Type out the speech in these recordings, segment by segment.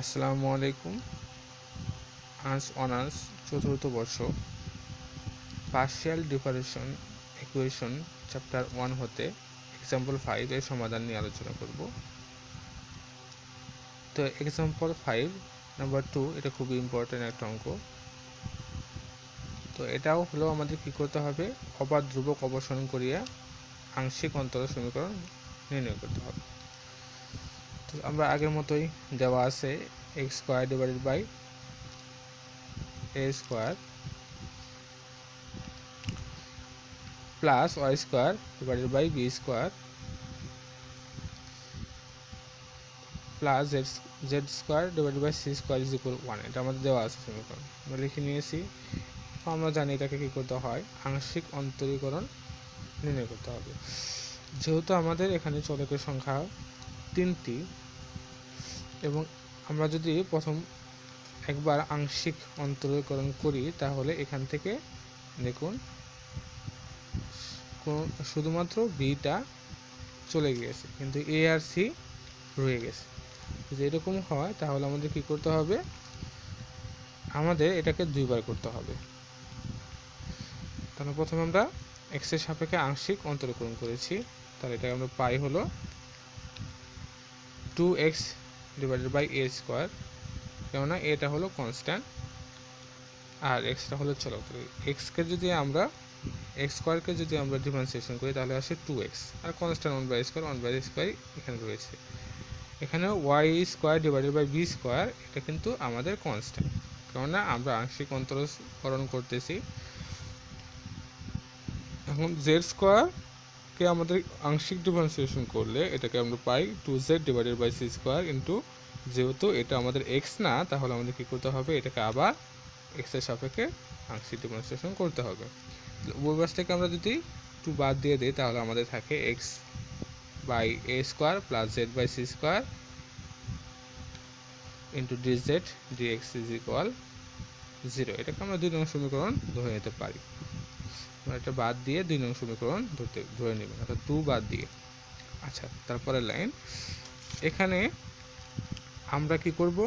আসসালামু আলাইকুম। আজ অনার্স চতুর্থ বর্ষ পার্শিয়াল ডিফারেনশিয়াল ইকুয়েশন চ্যাপ্টার 1 হতে এক্সাম্পল 5 এর সমাধান নিয়ে আলোচনা করব। তো এক্সাম্পল 5 নাম্বার 2 এটা খুবই ইম্পর্টেন্ট একটা অঙ্ক। তো এটাও হলো আমাদের কি করতে হবে, অবাধ ধ্রুবক অপসারণ করিয়া আংশিক অন্তরক সমীকরণ নির্ণয় করতে হবে। তো আমরা আগের মতোই দেওয়া আছে x square divided by a square plus y square divided by b square plus Z square divided by C square is equal 1। এটা আমাদের দেওয়া আছে সমীকরণ, আমরা লিখে নিয়েছি। আমরা জানি এটাকে কী করতে হয়, আংশিক অন্তরীকরণ নির্ণয় করতে হবে। যেহেতু আমাদের এখানে চলকের সংখ্যা 3টি এবং আমরা যদি প্রথম একবার আংশিক অন্তরীকরণ করি তাহলে এখান থেকে দেখুন শুধুমাত্র বিটা চলে গিয়েছে, কিন্তু এ আর সি রয়ে গেছে। যদি এরকম হয় তাহলে আমাদের কি করতে হবে, আমাদের এটাকে দুইবার করতে হবে। তাহলে প্রথমে আমরা এক্স এর সাপেক্ষে আংশিক অন্তরীকরণ করেছি, তাহলে এটা আমরা পাই হলো 2x divided by a square, কেননা এটা হলো কনস্ট্যান্ট আর এক্সটা হলো চলক। এক্সকে যদি আমরা এক্স স্কোয়ারকে যদি আমরা ডিফারেন্সিয়েশন করি তাহলে আসে 2x, আর কনস্ট্যান্ট 1/স্কোয়ার এখানে রয়েছে। এখানে y square divided by B square, এটা কিন্তু আমাদের কনস্ট্যান্ট, কেননা আমরা আংশিক অন্তরীকরণ করতেছি। এখন জেড স্কোয়ারকে আমাদের আংশিক ডিফারেন্সিয়েশন করলে এটাকে আমরা পাই 2z divided by C square into, যেহেতু এটা আমাদের এক্স না তাহলে আমাদের কী করতে হবে, এটাকে আবার এক্সের সাপেক্ষে আংশিক ডিফারেন্সিয়েশন করতে হবে। উভয় পাশ থেকে আমরা যদি 2 বাদ দিয়ে দিই তাহলে আমাদের থাকে X by A square plus Z by C square into dz dx is equal 0। এটাকে আমরা 2 নং সমীকরণ ধরে নিতে পারি। এটা বাদ দিয়ে 2 নং সমীকরণ ধরে নেবেন, অর্থাৎ 2 বাদ দিয়ে। আচ্ছা, তারপরে লাইন, এখানে আমরা কি করব,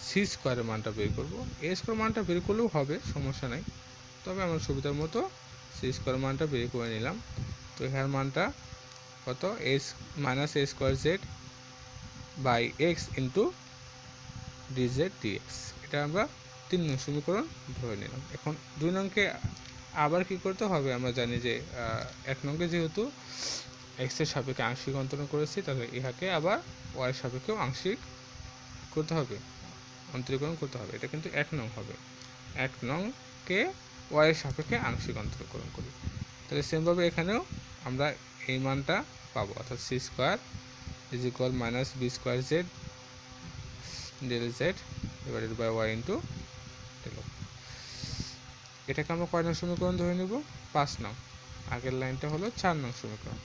সি স্কোয়ারের মানটা বের করব। এ স্কোয়ার মানটা বের করলেও হবে, সমস্যা নাই, তবে আমার সুবিধার মতো সি স্কোয়ার মানটা বের করে নিলাম। তো এখানের মানটা কত, is minus A square Z by X into dz dx. এটা আমরা 3 নং সমীকরণ ধরে নিলাম। এখন 2 নংকে আবার কি করতে হবে, আমরা জানি যে 1 নংকে যেহেতু এক্স এর সাপেক্ষে আংশিক অন্তরণ করেছি, তাহলে ইহাকে আবার ওয়াই এর সাপেক্ষেও আংশিক করতে হবে, অন্তরীকরণ করতে হবে। এটা কিন্তু 1 নং হবে, 1 নংকে ওয়াই এর সাপেক্ষে আংশিক অন্তরীকরণ করি। তাহলে সেমভাবে এখানেও আমরা এই মানটা পাবো, অর্থাৎ C square is equal minus B square Z del Z divided by Y into del. এটাকে আমরা কয় নং সমীকরণ ধরে নেব, 5 নং। আগের লাইনটা হলো 4 নং সমীকরণ।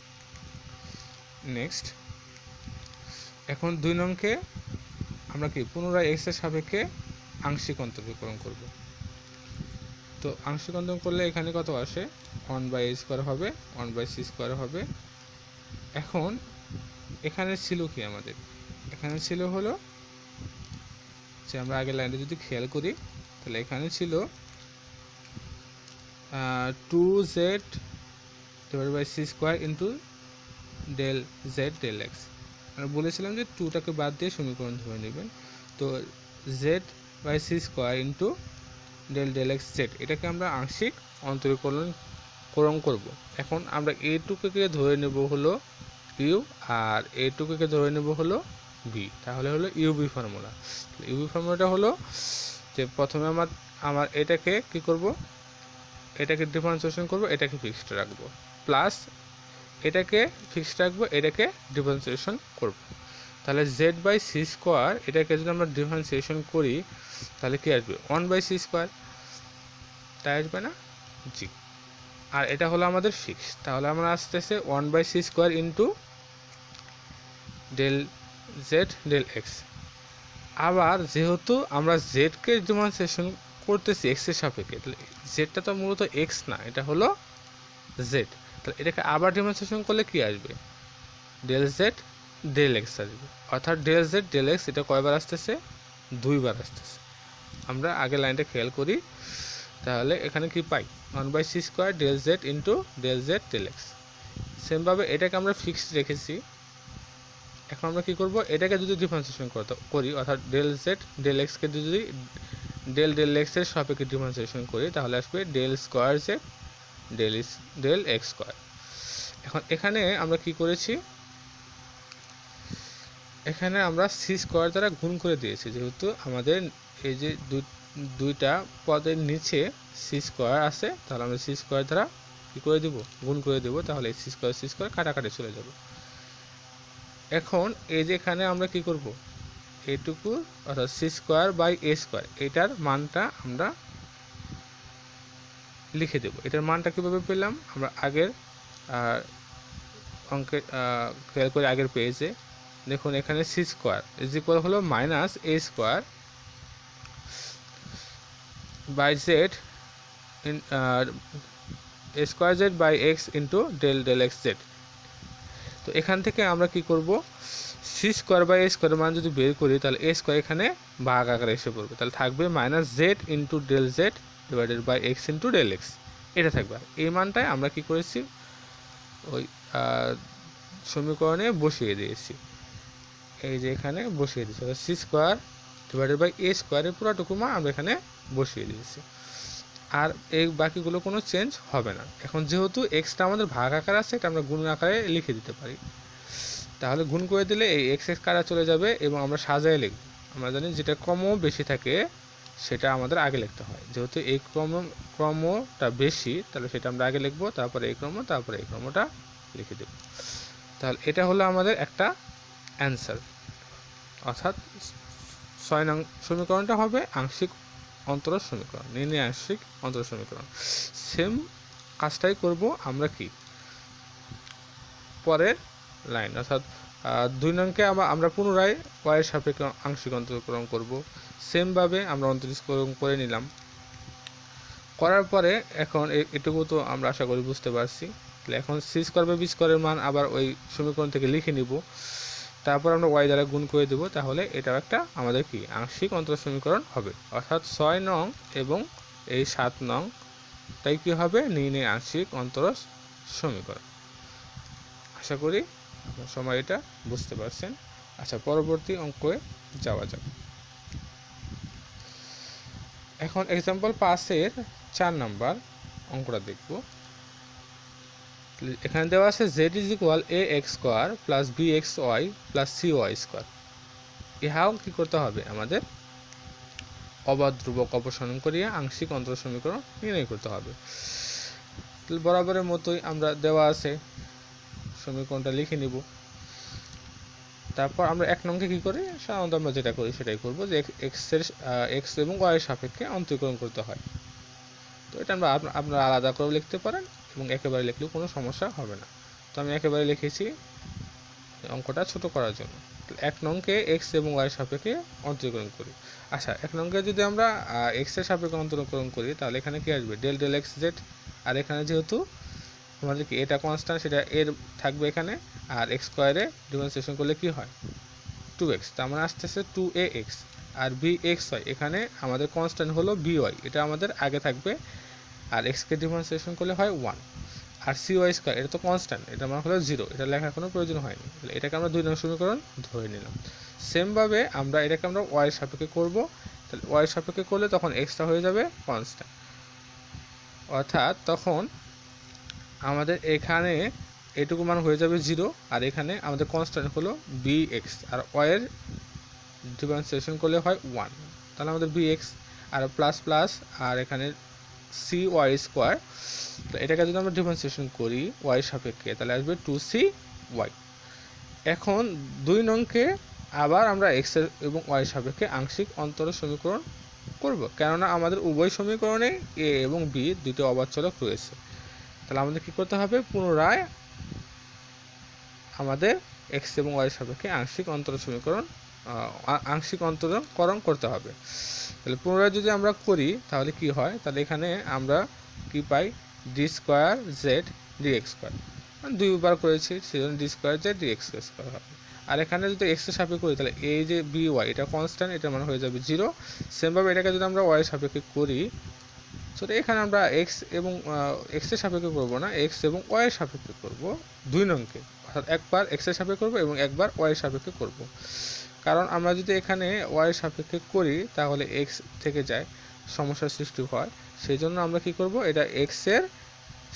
নেক্সট, এখন 2 নংকে আমরা কি পুনরায় এক্স এর সাপেক্ষে আংশিক অন্তরীকরণ করব। তো আংশিক অন্তরীকরণ করলে এখানে কত আসে, 1/a স্কোয়ার হবে, 1/c স্কোয়ার হবে। এখন এখানে ছিল কি, আমাদের এখানে ছিল হলো যে আমরা আগের লাইনটা যদি খেয়াল করি তাহলে এখানে ছিল 2z divided by C square into del Z del X. আমরা বলেছিলাম যে 2টাকে বাদ দিয়ে সমীকরণ ধরে নেবেন। তো Z by C square into del del X Z, এটাকে আমরা আংশিক অন্তরীকরণ করব। এখন আমরা এটুকুকে ধরে নেব হলো ইউ আর এটুকুকে ধরে নেব হলো বি, তাহলে হলো ইউবি ফর্মুলা। ইউবি ফর্মুলাটা হলো যে প্রথমে আমার এটাকে কি করব, এটাকে ডিফারেন্সিয়েশন করব, এটাকে ফিক্সড রাখবো, প্লাস এটাকে ফিক্সড রাখবো, এটাকে ডিফারেন্সিয়েশন করব। তাহলে জেড বাই সি স্কোয়ার, এটাকে যদি আমরা ডিফারেন্সিয়েশন করি তাহলে কি আসবে, 1/c স্কোয়ার, তাই আসবে না, জি। আর এটা হলো আমাদের ফিক্স, তাহলে আমরা আসতেছে 1/c square into del Z del X. আবার যেহেতু আমরা জেডকে ডিফারেন্সিয়েশন করতেছি এক্সের সাপেক্ষে, তাহলে জেডটা তো মূলত এক্স না, এটা হলো জেড। তাহলে এটাকে আবার ডিফারেন্সিয়েশন করলে কি আসবে, ডেল জেড ডেল এক্স আসবে, অর্থাৎ ডেল জেড ডেল এক্স এটা কয়বার আসতেছে, দুইবার আসতেছে। আমরা আগের লাইনটা খেয়াল করি, তাহলে এখানে কি পাই 1/c² del z into del z del x। সেমভাবে এটাকে আমরা ফিক্সড রেখেছি। এখন আমরা কি করব, এটাকে যদি ডিফারেন্সিয়েশন করি, অর্থাৎ del z del x কে যদি del x এর সাপেক্ষে ডিফারেন্সিয়েশন করি, তাহলে আসবে del square z del x square. এখন এখানে আমরা কি করেছি, এখানে আমরা সি স্কয়ার দ্বারা গুণ করে দিয়েছি, যেহেতু আমাদের এই যে দুইটা পদের নিচে সি স্কয়ার আছে, তাহলে আমরা সি স্কয়ার দ্বারা কি করে দেব, গুণ করে দেব, তাহলে সি স্কয়ার কাটাকাটি চলে যাবে। এখন এই যে এখানে আমরা কি করব, এইটুকু অর্থাৎ C square by A square, এটার মানটা আমরা লিখে দেব। এটার মানটা কীভাবে পেলাম, আমরা আগের অঙ্কে খেয়াল করে আগের পেজে দেখুন, এখানে সি স্কয়ার ইজ ইকুয়াল হলো minus A square by Z A square Z by X into del x Z. তো এখান থেকে আমরা কি করব, C square by A square মান যদি বের করি, তাহলে এ স্কয়ার এখানে ভাগ আকারে এসে পড়বে, তাহলে থাকবে minus Z into del z divided by X into del x, এটা থাকবে। এই মানটাই আমরা কি করেছি, ওই সমীকরণে বসিয়ে দিয়েছি, এই যে এখানে বসিয়ে দিয়েছি, সি স্কয়ার ডিভাইডেড বাই এ স্কয়ারের পুরোটুকু মান আমরা এখানে বসিয়ে দিয়েছি, আর এই বাকিগুলো কোনো চেঞ্জ হবে না। এখন যেহেতু এক্সটা আমাদের ভাগ আকার আছে, এটা আমরা গুণ আকারে লিখে দিতে পারি, তাহলে গুণ করে দিলে এই এক্স এক্স কাটা চলে যাবে এবং আমরা সাজায় লিখব। আমরা জানি যেটা ক্রম বেশি থাকে সেটা আমাদের আগে লিখতে হয়, যেহেতু এই ক্রমটা বেশি, তাহলে সেটা আমরা আগে লিখবো, তারপরে এই ক্রম, তারপরে এই ক্রমটা লিখে দেব। তাহলে এটা হলো আমাদের একটা অ্যান্সার, অর্থাৎ 6 নং সমীকরণটা হবে আংশিক অন্তরজ সমীকরণ, নির্ণয় আংশিক অন্তরজ সমীকরণ। সেম কাজটাই করব আমরা কি পরের লাইন, অর্থাৎ 2 নংকে আমরা পুনরায় y-এর সাপেক্ষে আংশিক অন্তরীকরণ করব। সেমভাবে আমরা অন্তরীকরণ করে নিলাম, করার পরে এখন এটুকু তো আমরা আশা করি বুঝতে পারছি। তাহলে এখন সি স্কয়ার বাই বি স্কয়ারের মান আবার ওই সমীকরণ থেকে লিখে নিব, তারপর আমরা y দ্বারা গুণ করে দেব, তাহলে এটাও একটা আমাদের কি আংশিক অন্তরজ সমীকরণ হবে। অর্থাৎ 6 নং এবং এই 7 নং তাই কি হবে, নির্ণয় আংশিক অন্তরজ সমীকরণ। আশা করি আপনার সময় এটা বুঝতে পারছেন। আচ্ছা, পরবর্তী অঙ্কে যাওয়া যাক। এখন এক্সাম্পল 5-এর 4 নাম্বার অঙ্কটা দেখব। এখানে দেওয়া আছে z is equal ax square plus bxy plus cy square. ইহাও কি করতে হবে, আমাদের অবাধ ধ্রুবক অপসারণ করিয়া আংশিক অন্তরজ সমীকরণ নির্ণয় করতে হবে। বরাবরের মতোই আমরা দেওয়া আছে সমীকরণটা লিখে নিব, তারপর আমরা 1 নংকে কি করি, সাধারণত আমরা যেটা করি সেটাই করব, যে এক্স এবং ওয়াই এর সাপেক্ষে অন্তরীকরণ করতে হয়। তো এটা আপনারা আলাদা করে লিখতে পারেন এবং একেবারে লিখলেও কোনো সমস্যা হবে না। তো আমি একেবারে লিখেছি অঙ্কটা ছোট করার জন্য। 1 নংকে এক্স এবং ওয়াই এর সাপেক্ষে অন্তরীকরণ করি। আচ্ছা, 1 নংকে যদি আমরা এক্স এর সাপেক্ষে অন্তরীকরণ করি, তাহলে এখানে কি আসবে, del x z, আর এখানে যেহেতু আমাদের কি এটা কনস্ট্যান্ট, সেটা এর থাকবে এখানে, আর এক্স স্কয়ারে ডিফারেন্সিয়েশন করলে কি হয় 2x, তার মানে আসতেছে 2ax, আর bxy এখানে আমাদের কনস্ট্যান্ট হলো by, এটা আমাদের আগে থাকবে, আর x কে ডিফারেন্সিয়েশন করলে হয় 1, আর cy স্কয়ার এটা তো কনস্ট্যান্ট, এটা মানে হলো 0, এটা লেখার কোনো প্রয়োজন হয়নি। তাহলে এটাকে আমরা 2 নং সমীকরণ ধরে নিলাম। সেমভাবে আমরা এটাকে আমরা y এর সাপেক্ষে করব, তাহলে y এর সাপেক্ষে করলে তখন xটা হয়ে যাবে কনস্ট্যান্ট, অর্থাৎ তখন আমাদের এখানে এটুকু মান হয়ে যাবে 0, আর এখানে আমাদের কনস্ট্যান্ট হলো bx, আর y এর ডিফারেন্সিয়েশন করলে হয় 1, তাহলে আমাদের bx আর প্লাস প্লাস, আর এখানে cy স্কয়ার, তো এটাকে যদি আমরা ডিফারেন্সিয়েশন করি y এর সাপেক্ষে, তাহলে আসবে 2cy। এখন 2 নংকে আবার আমরা x এর এবং y এর সাপেক্ষে আংশিক অন্তরজ সমীকরণ করব, কেননা আমাদের উভয় সমীকরণে a এবং b দুটো অবাধ চলক রয়েছে। তাহলে আমাদের কি করতে হবে, পুনরায় আমাদের x এবং y এর সাপেক্ষে আংশিক অন্তরজ সমীকরণ আংশিক অন্তরীকরণ করতে হবে। তাহলে পুনরায় যদি আমরা করি তাহলে কি হয়, তাহলে এখানে আমরা কি পাই, d square z dx square, মানে দুইবার করেছি সেজন্য d square z dx square হবে। আর এখানে যদি এক্স এর সাপেক্ষে করি তাহলে এই যে বি ওয়াই এটা কনস্ট্যান্ট, এটার মান হয়ে যাবে 0। সেমভাবে এটাকে যদি আমরা ওয়াই এর সাপেক্ষে করি, সো এখানে আমরা এক্স এবং এক্স এর সাপেক্ষে করবো না, এক্স এবং ওয়াই এর সাপেক্ষে করব 2 নংকে, অর্থাৎ একবার এক্স এর সাপেক্ষে করব এবং একবার ওয়াই এর সাপেক্ষে করব। কারণ আমরা যদি এখানে ওয়াই এর সাপেক্ষে করি তাহলে এক্স থেকে যায়, সমস্যার সৃষ্টি হয়। সেই জন্য আমরা কি করব, এটা এক্স এর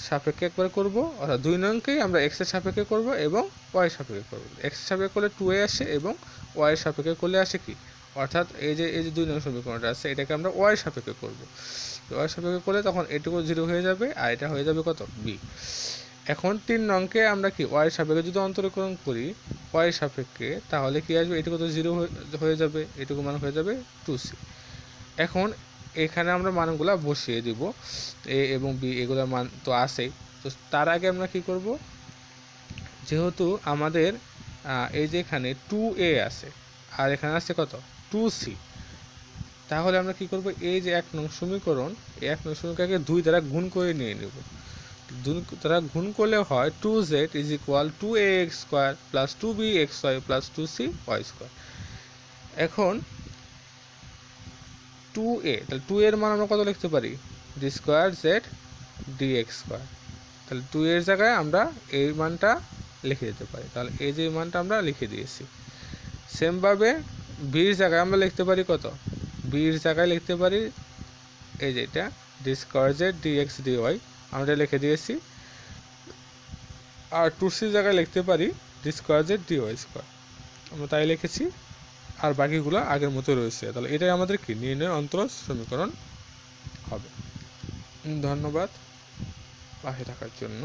সাপেক্ষে একবার করব, অর্থাৎ 2 নংকেই আমরা এক্স এর সাপেক্ষে করব এবং ওয়াই এর সাপেক্ষে করব। এক্স এর সাপেক্ষে করলে 2a আসে এবং ওয়াই এর সাপেক্ষে করলে আসে কি, অর্থাৎ এই যে 2 নং সমীকরণটা আছে এটাকে আমরা ওয়াই এর সাপেক্ষে করব। ওয়াই এর সাপেক্ষে করলে তখন এটুকু 0 হয়ে যাবে আর এটা হয়ে যাবে কত, বি। এখন 3 নংকে আমরা কি ওয়াই এর সাপেক্ষে যদি অন্তরীকরণ করি ওয়াই এর সাপেক্ষে, তাহলে কি আসবে, এটুকু তো 0 হয়ে যাবে, এটুকু মান হয়ে যাবে 2c। এখন এখানে আমরা মানগুলো বসিয়ে দিব, এ এবং বি এগুলোর মান তো আছেই। তো তার আগে আমরা কি করব, যেহেতু আমাদের এই যে এখানে 2a আছে আর এখানে আছে কত 2c, তাহলে আমরা কি করব, এই যে 1 নং সমীকরণ, এই 1 নং সমীকরণকে 2 দ্বারা গুণ করে নিয়ে নেব। 2 দ্বারা গুণ করলে হয় 2z = 2ax² + 2bxy + 2cy²। এখন 2a, তাহলে 2 এর মান আমরা কত লিখতে পারি, d² dx²। তাহলে 2 এর জায়গায় আমরা এই মানটা লিখে দিতে পারি, তাহলে এই যে মানটা আমরা লিখে দিয়েছি। সেমভাবে বির জায়গায় আমরা লিখতে পারি কত, বির জায়গায় লিখতে পারি এই যে এটা d² dx dy, আমরা লিখে দিয়েছি। আর 2c জায়গায় লিখতে পারি d² dy², আমরা তাই লিখেছি। আর বাকিগুলো আগের মতো রয়েছে। তাহলে এটাই আমাদের কি নির্ণয় অন্তরজ সমীকরণ হবে। ধন্যবাদ পাশে থাকার জন্য।